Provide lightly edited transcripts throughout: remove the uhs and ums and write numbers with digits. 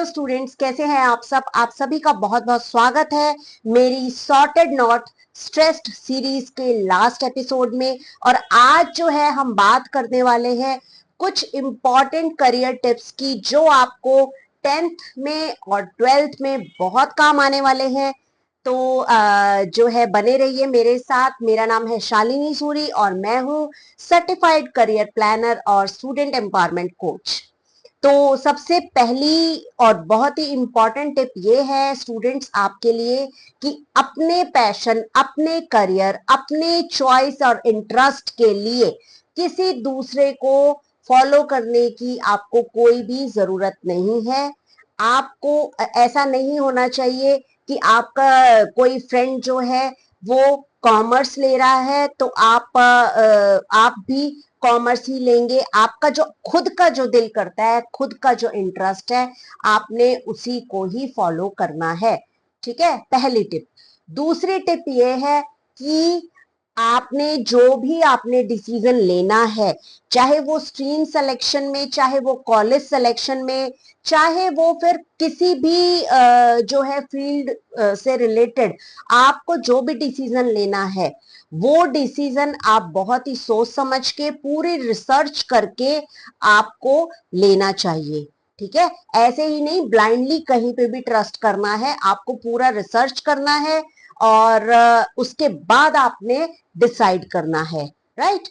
Hello students, कैसे हैं आप सब। आप सभी का बहुत बहुत स्वागत है मेरी सॉर्टेड नॉट स्ट्रेस्ड सीरीज के लास्ट एपिसोड में। और आज जो है हम बात करने वाले हैं कुछ इम्पॉर्टेंट करियर टिप्स की जो आपको 10th में और 12th में बहुत काम आने वाले हैं। तो जो है बने रहिए मेरे साथ। मेरा नाम है शालिनी सूरी और मैं हूँ सर्टिफाइड करियर प्लानर और स्टूडेंट एम्पावरमेंट कोच। तो सबसे पहली और बहुत ही इंपॉर्टेंट टिप ये है स्टूडेंट्स आपके लिए कि अपने पैशन, अपने करियर, अपने चॉइस और इंटरेस्ट के लिए किसी दूसरे को फॉलो करने की आपको कोई भी जरूरत नहीं है। आपको ऐसा नहीं होना चाहिए कि आपका कोई फ्रेंड जो है वो कॉमर्स ले रहा है तो आप भी कॉमर्स ही लेंगे। आपका जो खुद का जो दिल करता है, खुद का जो इंटरेस्ट है, आपने उसी को ही फॉलो करना है। ठीक है, पहली टिप। दूसरी टिप ये है कि आपने जो भी आपने डिसीजन लेना है, चाहे वो स्ट्रीम सिलेक्शन में, चाहे वो कॉलेज सिलेक्शन में, चाहे वो फिर किसी भी जो है फील्ड से रिलेटेड आपको जो भी डिसीजन लेना है, वो डिसीजन आप बहुत ही सोच समझ के पूरी रिसर्च करके आपको लेना चाहिए। ठीक है, ऐसे ही नहीं ब्लाइंडली कहीं पे भी ट्रस्ट करना है, आपको पूरा रिसर्च करना है और उसके बाद आपने डिसाइड करना है। राइट।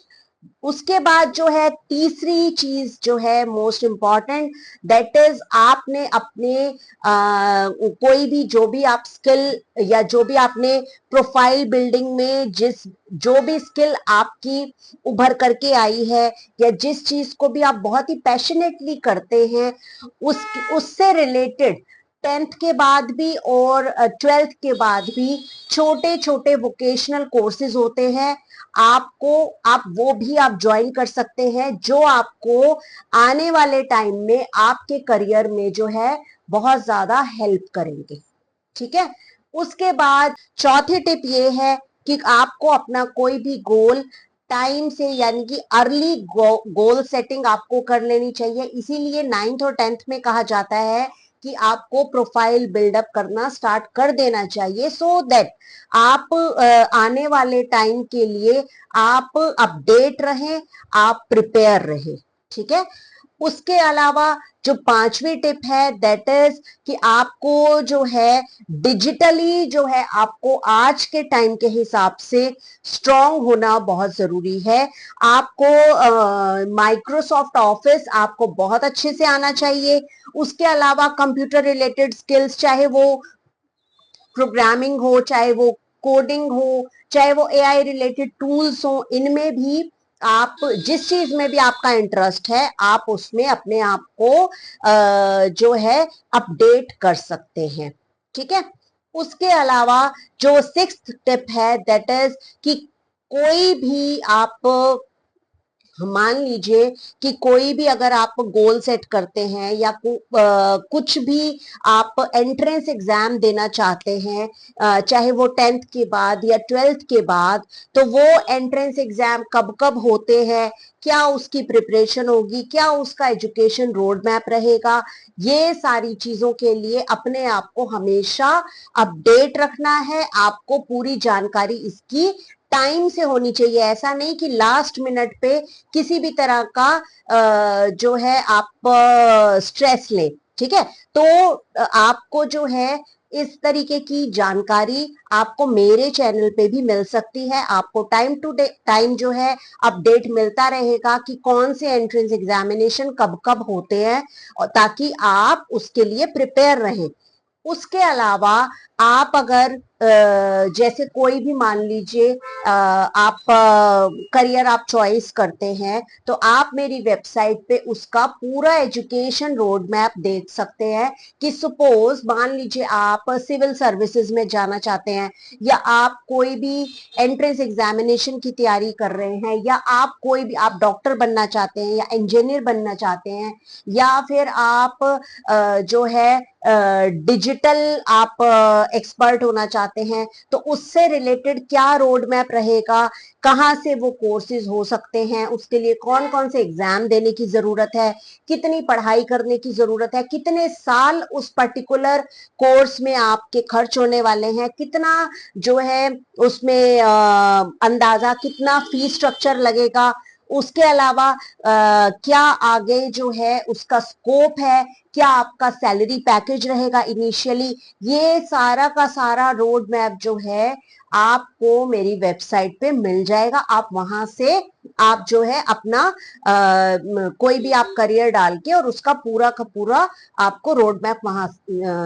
उसके बाद जो है तीसरी चीज जो है मोस्ट इंपॉर्टेंट, दैट इज आपने अपने कोई भी जो भी आप स्किल या जो भी आपने प्रोफाइल बिल्डिंग में जो भी स्किल आपकी उभर करके आई है या जिस चीज को भी आप बहुत ही पैशनेटली करते हैं उससे रिलेटेड 10th के बाद भी और 12th के बाद भी छोटे छोटे वोकेशनल कोर्सेज होते हैं। आप वो भी आप ज्वाइन कर सकते हैं जो आपको आने वाले टाइम में आपके करियर में जो है बहुत ज्यादा हेल्प करेंगे। ठीक है। उसके बाद चौथी टिप ये है कि आपको अपना कोई भी गोल टाइम से यानी कि अर्ली गोल सेटिंग आपको कर लेनी चाहिए। इसीलिए 9th और 10th में कहा जाता है कि आपको प्रोफाइल बिल्डअप करना स्टार्ट कर देना चाहिए सो दैट आप आने वाले टाइम के लिए आप अपडेट रहें, आप प्रिपेयर रहें। ठीक है। उसके अलावा जो पांचवी टिप है दैट इज कि आपको जो है डिजिटली जो है आपको आज के टाइम के हिसाब से स्ट्रांग होना बहुत जरूरी है। आपको माइक्रोसॉफ्ट ऑफिस आपको बहुत अच्छे से आना चाहिए। उसके अलावा कंप्यूटर रिलेटेड स्किल्स, चाहे वो प्रोग्रामिंग हो, चाहे वो कोडिंग हो, चाहे वो एआई रिलेटेड टूल्स हो, इनमें भी आप जिस चीज में भी आपका इंटरेस्ट है आप उसमें अपने आप को जो है अपडेट कर सकते हैं। ठीक है। उसके अलावा जो 6th टिप है दैट इज कि कोई भी आप मान लीजिए कि कोई भी अगर आप गोल सेट करते हैं या कुछ भी आप एंट्रेंस एग्जाम देना चाहते हैं, चाहे वो 10th के बाद या 12th के बाद, तो वो एंट्रेंस एग्जाम कब कब होते हैं, क्या उसकी प्रिपरेशन होगी, क्या उसका एजुकेशन रोड मैप रहेगा, ये सारी चीजों के लिए अपने आप को हमेशा अपडेट रखना है। आपको पूरी जानकारी इसकी टाइम से होनी चाहिए। ऐसा नहीं कि लास्ट मिनट पे किसी भी तरह का जो है आप स्ट्रेस ले। ठीक है। तो आपको जो है इस तरीके की जानकारी आपको मेरे चैनल पे भी मिल सकती है। आपको टाइम टू टाइम जो है अपडेट मिलता रहेगा कि कौन से एंट्रेंस एग्जामिनेशन कब कब होते हैं, और ताकि आप उसके लिए प्रिपेयर रहें। उसके अलावा आप अगर जैसे कोई भी मान लीजिए आप करियर आप चॉइस करते हैं तो आप मेरी वेबसाइट पे उसका पूरा एजुकेशन रोड मैप देख सकते हैं कि सपोज मान लीजिए आप सिविल सर्विसेज में जाना चाहते हैं, या आप कोई भी एंट्रेंस एग्जामिनेशन की तैयारी कर रहे हैं, या आप कोई भी आप डॉक्टर बनना चाहते हैं या इंजीनियर बनना चाहते हैं, या फिर आप जो है डिजिटल आप एक्सपर्ट होना चाहते हैं तो उससे रिलेटेड क्या रोड मैप रहेगा, कहाँ से वो कोर्सेज हो सकते हैं, उसके लिए कौन कौन से एग्जाम देने की जरूरत है, कितनी पढ़ाई करने की जरूरत है, कितने साल उस पर्टिकुलर कोर्स में आपके खर्च होने वाले हैं, कितना जो है उसमें अंदाजा कितना फीस स्ट्रक्चर लगेगा, उसके अलावा क्या आगे जो है उसका स्कोप है, क्या आपका सैलरी पैकेज रहेगा इनिशियली, ये सारा का सारा रोड मैप जो है आपको मेरी वेबसाइट पे मिल जाएगा। आप वहां से आप जो है अपना कोई भी आप करियर डाल के और उसका पूरा का पूरा आपको रोड मैप वहां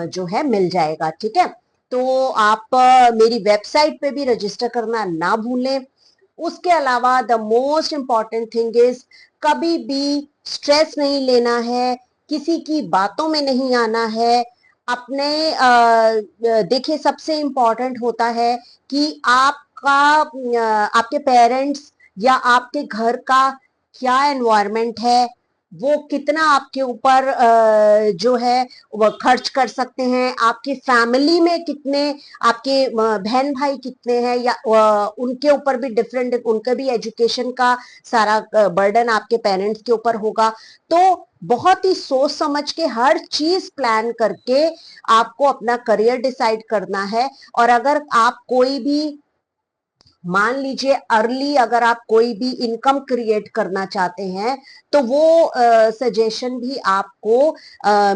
जो है मिल जाएगा। ठीक है, तो आप मेरी वेबसाइट पे भी रजिस्टर करना ना भूलें। उसके अलावा the most important thing is कभी भी स्ट्रेस नहीं लेना है, किसी की बातों में नहीं आना है। अपने देखिए सबसे इंपॉर्टेंट होता है कि आपका आपके पेरेंट्स या आपके घर का क्या एनवायरनमेंट है, वो कितना आपके ऊपर जो है वो खर्च कर सकते हैं, आपकी फैमिली में कितने आपके बहन भाई कितने हैं, या उनके ऊपर भी डिफरेंट, उनके भी एजुकेशन का सारा बर्डन आपके पेरेंट्स के ऊपर होगा। तो बहुत ही सोच समझ के हर चीज प्लान करके आपको अपना करियर डिसाइड करना है। और अगर आप कोई भी मान लीजिए अर्ली अगर आप कोई भी इनकम क्रिएट करना चाहते हैं तो वो सजेशन भी आपको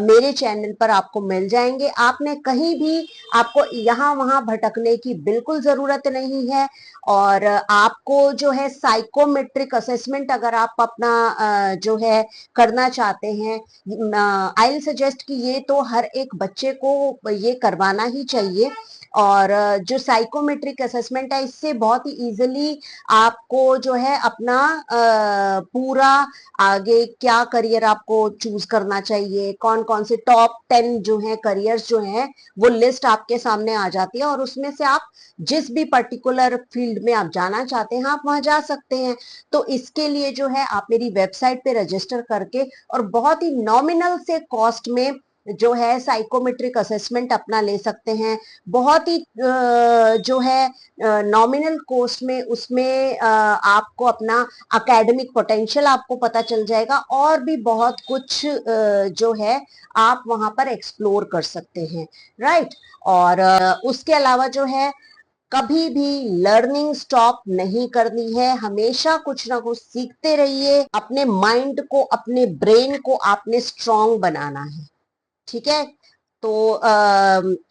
मेरे चैनल पर आपको मिल जाएंगे। आपने कहीं भी आपको यहाँ वहां भटकने की बिल्कुल जरूरत नहीं है। और आपको जो है साइकोमेट्रिक असेसमेंट अगर आप अपना जो है करना चाहते हैं, आई विल सजेस्ट कि ये तो हर एक बच्चे को ये करवाना ही चाहिए। और जो साइकोमेट्रिक असेसमेंट है इससे बहुत ही इजीली आपको जो है अपना पूरा आगे क्या करियर आपको चूज करना चाहिए, कौन कौन से टॉप 10 जो है करियर्स जो हैं वो लिस्ट आपके सामने आ जाती है और उसमें से आप जिस भी पर्टिकुलर फील्ड में आप जाना चाहते हैं आप वहां जा सकते हैं। तो इसके लिए जो है आप मेरी वेबसाइट पे रजिस्टर करके और बहुत ही नॉमिनल से कॉस्ट में जो है साइकोमेट्रिक असेसमेंट अपना ले सकते हैं। बहुत ही जो है नॉमिनल कॉस्ट में उसमें आपको अपना एकेडमिक पोटेंशियल आपको पता चल जाएगा और भी बहुत कुछ जो है आप वहां पर एक्सप्लोर कर सकते हैं। राइट, और उसके अलावा जो है कभी भी लर्निंग स्टॉप नहीं करनी है, हमेशा कुछ ना कुछ सीखते रहिए। अपने माइंड को अपने ब्रेन को आपने स्ट्रांग बनाना है। ठीक है, तो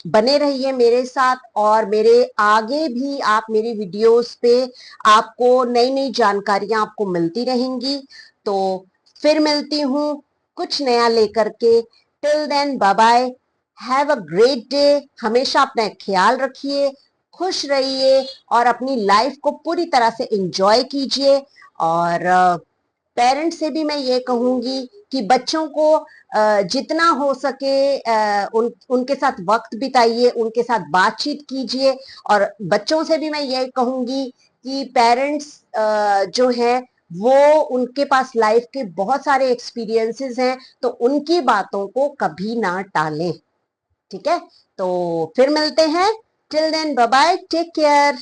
बने रहिए मेरे साथ और मेरे आगे भी आप मेरी वीडियोस पे आपको नई नई जानकारियां आपको मिलती रहेंगी। तो फिर मिलती हूँ कुछ नया लेकर के। Till then bye bye, have a great day. हमेशा अपना ख्याल रखिए, खुश रहिए और अपनी लाइफ को पूरी तरह से एंजॉय कीजिए। और पेरेंट्स से भी मैं ये कहूंगी कि बच्चों को जितना हो सके उनके साथ वक्त बिताइए, उनके साथ बातचीत कीजिए। और बच्चों से भी मैं ये कहूंगी कि पेरेंट्स जो हैं वो उनके पास लाइफ के बहुत सारे एक्सपीरियंसेस हैं तो उनकी बातों को कभी ना टालें। ठीक है, तो फिर मिलते हैं। Till then bye bye, take care.